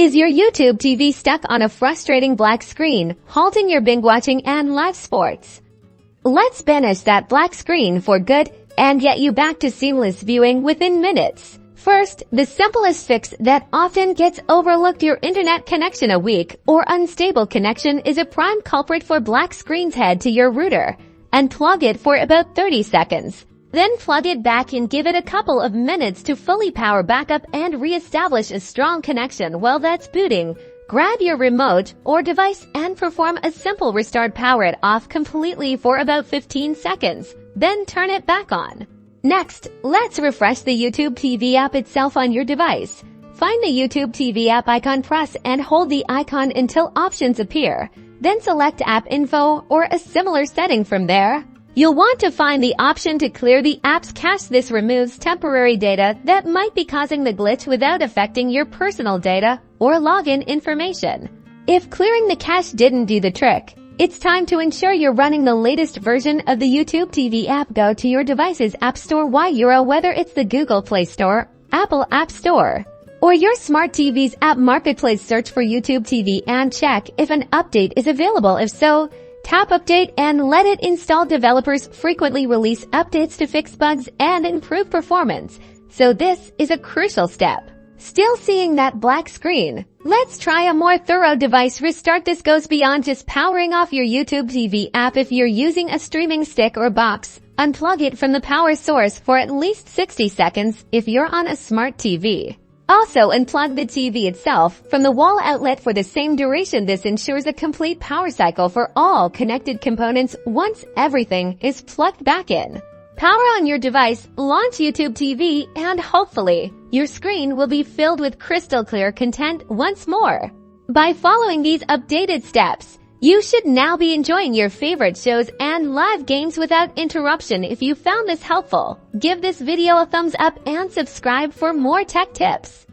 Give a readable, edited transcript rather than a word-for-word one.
Is your YouTube TV stuck on a frustrating black screen, halting your binge watching and live sports? Let's banish that black screen for good and get you back to seamless viewing within minutes. First, the simplest fix that often gets overlooked: your internet connection. A weak or unstable connection is a prime culprit for black screens. Head to your router and plug it for about 30 seconds. Then plug it back and give it a couple of minutes to fully power back up and re-establish a strong connection. While that's booting, grab your remote or device and perform a simple restart. Power it off completely for about 15 seconds, then turn it back on. Next, let's refresh the YouTube TV app itself on your device. Find the YouTube TV app icon, press and hold the icon until options appear. Then select App Info or a similar setting. From there, you'll want to find the option to clear the app's cache. This removes temporary data that might be causing the glitch without affecting your personal data or login information. If clearing the cache didn't do the trick, it's time to ensure you're running the latest version of the YouTube TV app. Go to your device's App Store, whether it's the Google Play Store, Apple App Store, or your smart TV's app marketplace. Search for YouTube TV and check if an update is available. If so, tap Update and let it install. Developers frequently release updates to fix bugs and improve performance, so this is a crucial step. Still seeing that black screen? Let's try a more thorough device restart. This goes beyond just powering off your YouTube TV app. If you're using a streaming stick or box, unplug it from the power source for at least 60 seconds if you're on a smart TV. Also, unplug the TV itself from the wall outlet for the same duration. This ensures a complete power cycle for all connected components once everything is plugged back in. Power on your device, launch YouTube TV, and hopefully, your screen will be filled with crystal clear content once more. By following these updated steps, you should now be enjoying your favorite shows and live games without interruption. If you found this helpful, give this video a thumbs up and subscribe for more tech tips.